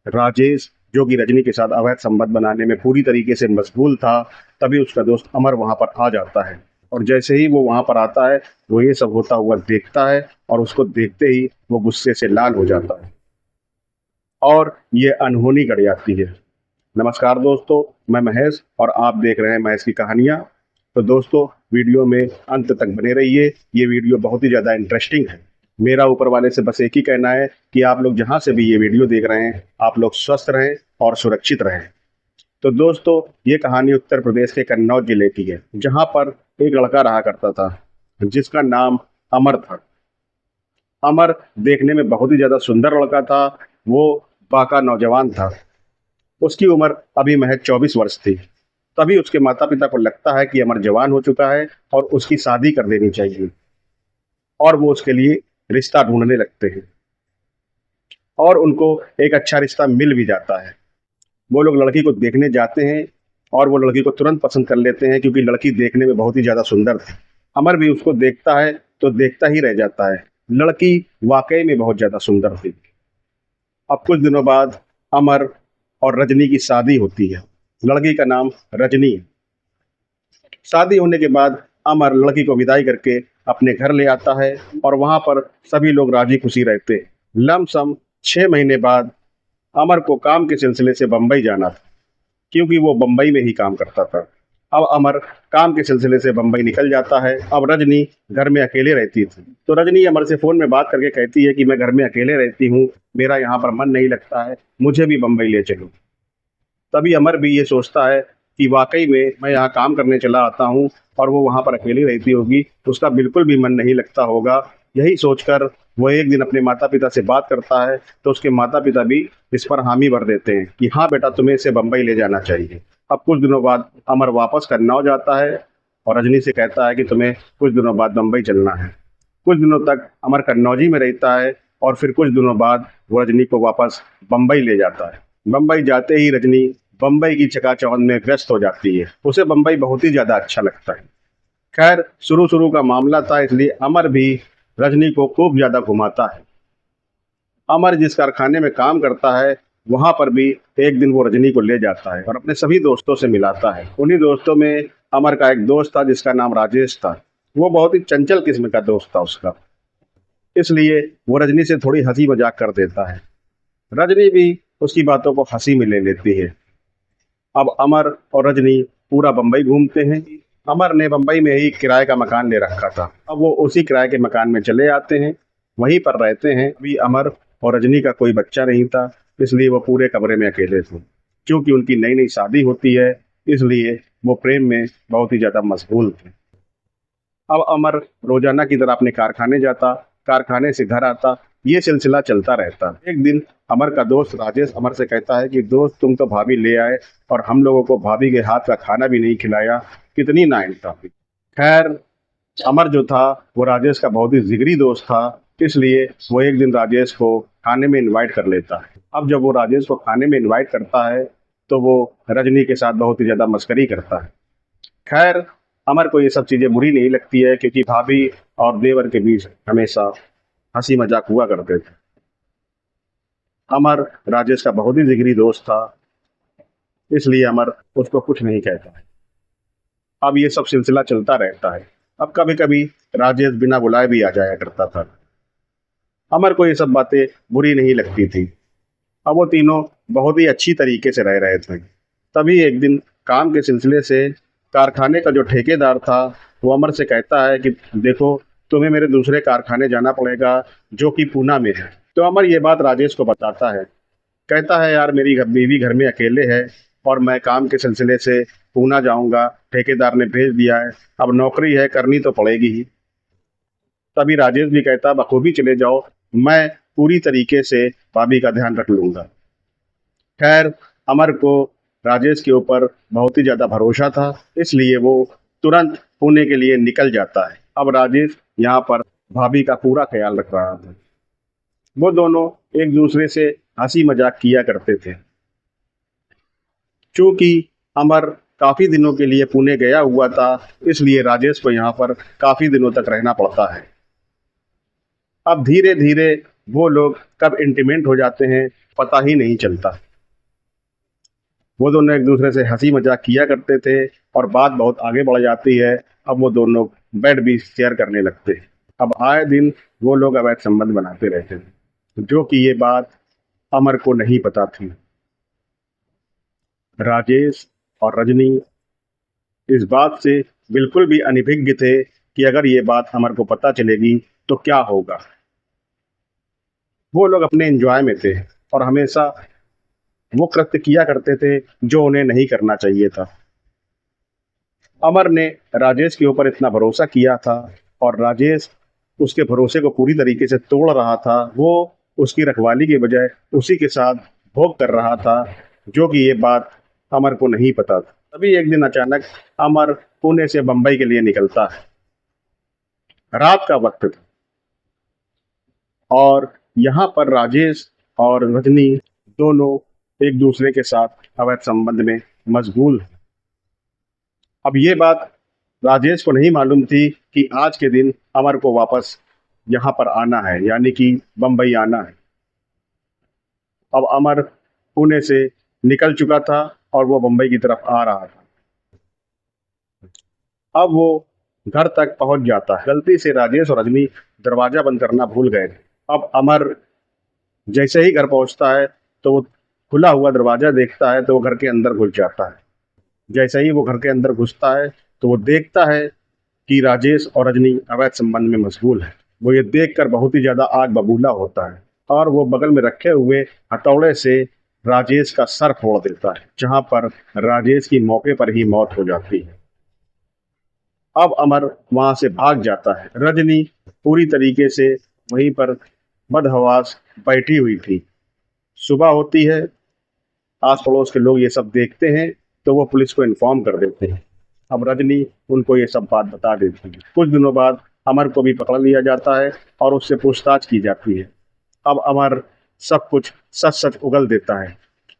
राजेश, जो कि रजनी के साथ अवैध संबंध बनाने में पूरी तरीके से मशगूल था, तभी उसका दोस्त अमर वहां पर आ जाता है। और जैसे ही वो वहां पर आता है, वो ये सब होता हुआ देखता है और उसको देखते ही वो गुस्से से लाल हो जाता है और ये अनहोनी घट जाती है। नमस्कार दोस्तों, मैं महेश और आप देख रहे हैं महेश की कहानियाँ। तो दोस्तों, वीडियो में अंत तक बने रहिए। ये वीडियो बहुत ही ज़्यादा इंटरेस्टिंग है। मेरा ऊपर वाले से बस एक ही कहना है कि आप लोग जहाँ से भी ये वीडियो देख रहे हैं, आप लोग स्वस्थ रहें और सुरक्षित रहें। तो दोस्तों, ये कहानी उत्तर प्रदेश के कन्नौज जिले की है, जहाँ पर एक लड़का रहा करता था जिसका नाम अमर था। अमर देखने में बहुत ही ज़्यादा सुंदर लड़का था। वो बाका नौजवान था। उसकी उम्र अभी महज 24 वर्ष थी। तभी उसके माता पिता को लगता है कि अमर जवान हो चुका है और उसकी शादी कर देनी चाहिए, और वो उसके लिए रिश्ता ढूंढने लगते हैं और उनको एक अच्छा रिश्ता मिल भी जाता है। वो लोग लड़की को देखने जाते हैं और वो लड़की को तुरंत पसंद कर लेते हैं, क्योंकि लड़की देखने में बहुत ही ज़्यादा सुंदर थी। अमर भी उसको देखता है तो देखता ही रह जाता है। लड़की वाकई में बहुत ज़्यादा सुंदर थी। अब कुछ दिनों बाद अमर और रजनी की शादी होती है। लड़की का नाम रजनी है। शादी होने के बाद अमर लड़की को विदाई करके अपने घर ले आता है और वहां पर सभी लोग राजी खुशी रहते हैं। लमसम 6 महीने बाद अमर को काम के सिलसिले से बम्बई जाना था, क्योंकि वो बम्बई में ही काम करता था। अब अमर काम के सिलसिले से बम्बई निकल जाता है। अब रजनी घर में अकेले रहती थी, तो रजनी अमर से फ़ोन में बात करके कहती है कि मैं घर में अकेले रहती हूँ, मेरा यहाँ पर मन नहीं लगता है, मुझे भी बम्बई ले चलो। तभी अमर भी ये सोचता है कि वाकई में मैं यहाँ काम करने चला आता हूँ और वो वहाँ पर अकेली रहती होगी, तो उसका बिल्कुल भी मन नहीं लगता होगा। यही सोचकर वो एक दिन अपने माता पिता से बात करता है, तो उसके माता पिता भी इस पर हामी भर देते हैं कि हाँ बेटा, तुम्हें इसे बम्बई ले जाना चाहिए। अब कुछ दिनों बाद अमर वापस कन्नौज जाता है और रजनी से कहता है कि तुम्हें कुछ दिनों बाद बम्बई चलना है। कुछ दिनों तक अमर कन्नौजी में रहता है और फिर कुछ दिनों बाद वो रजनी को वापस बम्बई ले जाता है। बम्बई जाते ही रजनी बम्बई की चकाचौंध में व्यस्त हो जाती है। उसे बम्बई बहुत ही ज़्यादा अच्छा लगता है। खैर, शुरू शुरू का मामला था, इसलिए अमर भी रजनी को खूब ज़्यादा घुमाता है। अमर जिस कारखाने में काम करता है, वहाँ पर भी एक दिन वो रजनी को ले जाता है और अपने सभी दोस्तों से मिलाता है। उन्हीं दोस्तों में अमर का एक दोस्त था जिसका नाम राजेश था। वो बहुत ही चंचल किस्म का दोस्त था उसका, इसलिए वो रजनी से थोड़ी हंसी मजाक कर देता है। रजनी भी उसकी बातों को हंसी में ले लेती है। अब अमर और रजनी पूरा बम्बई घूमते हैं। अमर ने बम्बई में ही किराए का मकान ले रखा था। अब वो उसी किराए के मकान में चले आते हैं, वहीं पर रहते हैं। अभी अमर और रजनी का कोई बच्चा नहीं था, इसलिए वो पूरे कमरे में अकेले थे। क्योंकि उनकी नई नई शादी होती है, इसलिए वो प्रेम में बहुत ही ज़्यादा मशगूल थे। अब अमर रोजाना की तरह अपने कारखाने जाता, कारखाने से घर आता। ये सिलसिला चलता रहता। एक दिन अमर का दोस्त राजेश अमर से कहता है कि दोस्त, तुम तो भाभी ले आए और हम लोगों को भाभी के हाथ का खाना भी नहीं खिलाया, कितनी नाइंसाफी। खैर, अमर जो था वो राजेश का बहुत ही जिगरी दोस्त था, इसलिए वो एक दिन राजेश को खाने में इनवाइट कर लेता है। अब जब वो राजेश को खाने में इनवाइट करता है, तो वो रजनी के साथ बहुत ही ज़्यादा मस्करी करता है। खैर, अमर को ये सब चीज़ें बुरी नहीं लगती है, क्योंकि भाभी और देवर के बीच हमेशा हंसी मजाक हुआ करते थे। अमर राजेश का बहुत ही जिगरी दोस्त था, इसलिए अमर उसको कुछ नहीं कहता है। अब ये सब सिलसिला चलता रहता है। अब कभी कभी राजेश बिना बुलाए भी आ जाया करता था। अमर को ये सब बातें बुरी नहीं लगती थी। अब वो तीनों बहुत ही अच्छी तरीके से रह रहे थे। तभी एक दिन काम के सिलसिले से कारखाने का जो ठेकेदार था, वो अमर से कहता है कि देखो, तुम्हें मेरे दूसरे कारखाने जाना पड़ेगा, जो कि पूना में है। तो अमर ये बात राजेश को बताता है। कहता है, यार मेरी बीवी घर में अकेले है और मैं काम के सिलसिले से पूना जाऊंगा, ठेकेदार ने भेज दिया है, अब नौकरी है, करनी तो पड़ेगी ही। तभी राजेश भी कहता, बखूबी चले जाओ, मैं पूरी तरीके से भाभी का ध्यान रख लूंगा। खैर, अमर को राजेश के ऊपर बहुत ही ज़्यादा भरोसा था, इसलिए वो तुरंत पुणे के लिए निकल जाता है। अब राजेश यहाँ पर भाभी का पूरा ख्याल रख रहा था। वो दोनों एक दूसरे से हंसी मजाक किया करते थे। चूंकि अमर काफ़ी दिनों के लिए पुणे गया हुआ था, इसलिए राजेश को यहाँ पर काफ़ी दिनों तक रहना पड़ता है। अब धीरे धीरे वो लोग कब इंटीमेट हो जाते हैं पता ही नहीं चलता। वो दोनों एक दूसरे से हंसी मजाक किया करते थे और बात बहुत आगे बढ़ जाती है। अब वो दोनों बेड भी शेयर करने लगते हैं। अब आए दिन वो लोग अवैध संबंध बनाते रहते थे, जो कि ये बात अमर को नहीं पता थी। राजेश और रजनी इस बात से बिल्कुल भी अनभिज्ञ थे कि अगर ये बात अमर को पता चलेगी तो क्या होगा। वो लोग अपने एंजॉय में थे और हमेशा वो कृत्य किया करते थे जो उन्हें नहीं करना चाहिए था। अमर ने राजेश के ऊपर इतना भरोसा किया था और राजेश उसके भरोसे को पूरी तरीके से तोड़ रहा था। वो उसकी रखवाली के बजाय उसी के साथ भोग कर रहा था, जो कि ये बात अमर को नहीं पता था। तभी एक दिन अचानक अमर पुणे से बंबई के लिए निकलता है। रात का वक्त था और यहाँ पर राजेश और रजनी दोनों एक दूसरे के साथ अवैध संबंध में मशगूल हैं। अब ये बात राजेश को नहीं मालूम थी कि आज के दिन अमर को वापस यहाँ पर आना है, यानी कि बंबई आना है। अब अमर पुणे से निकल चुका था और वो बंबई की तरफ आ रहा था। अब वो घर तक पहुंच जाता है। गलती से राजेश और रजनी दरवाजा बंद करना भूल गए थे। अब अमर जैसे ही घर पहुंचता है तो वो खुला हुआ दरवाजा देखता है, तो वो घर के अंदर घुस जाता है। जैसे ही वो घर के अंदर घुसता है तो वो देखता है कि राजेश और रजनी अवैध संबंध में मशगूल है। वो ये देखकर बहुत ही ज्यादा आग बबूला होता है और वो बगल में रखे हुए हथौड़े से राजेश का सर फोड़ देता है, जहां पर राजेश की मौके पर ही मौत हो जाती है। अब अमर वहां से भाग जाता है। रजनी पूरी तरीके से वहीं पर बदहवास बैठी हुई थी। सुबह होती है, आस पड़ोस के लोग ये सब देखते हैं तो वो पुलिस को इन्फॉर्म कर देते हैं। अब रजनी उनको ये सब बात बता देती है। कुछ दिनों बाद अमर को भी पकड़ लिया जाता है और उससे पूछताछ की जाती है। अब अमर सब कुछ सच सच उगल देता है।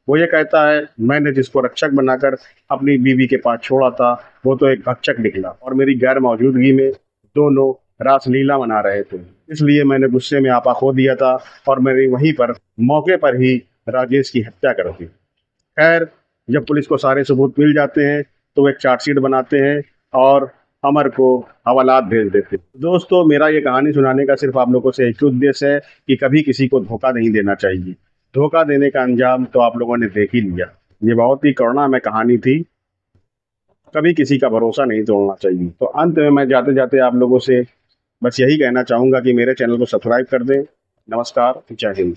वो ये कहता है, मैंने जिसको रक्षक बनाकर अपनी बीवी के पास छोड़ा था वो तो एक भक्षक निकला और मेरी गैर मौजूदगी में दोनों रासलीला मना रहे थे, इसलिए मैंने गुस्से में आपा खो दिया था और मैंने वहीं पर मौके पर ही राजेश की हत्या कर दी। खैर, जब पुलिस को सारे सबूत मिल जाते हैं तो वो एक चार्जशीट बनाते हैं और अमर को हवालात भेज देते हैं। दोस्तों, मेरा ये कहानी सुनाने का सिर्फ आप लोगों से एक ही उद्देश्य है कि कभी किसी को धोखा नहीं देना चाहिए। धोखा देने का अंजाम तो आप लोगों ने देख ही लिया। ये बहुत ही करुणामय कहानी थी। कभी किसी का भरोसा नहीं तोड़ना चाहिए। तो अंत में मैं जाते जाते आप लोगों से बस यही कहना चाहूँगा कि मेरे चैनल को सब्सक्राइब कर दें। नमस्कार, जय हिंद।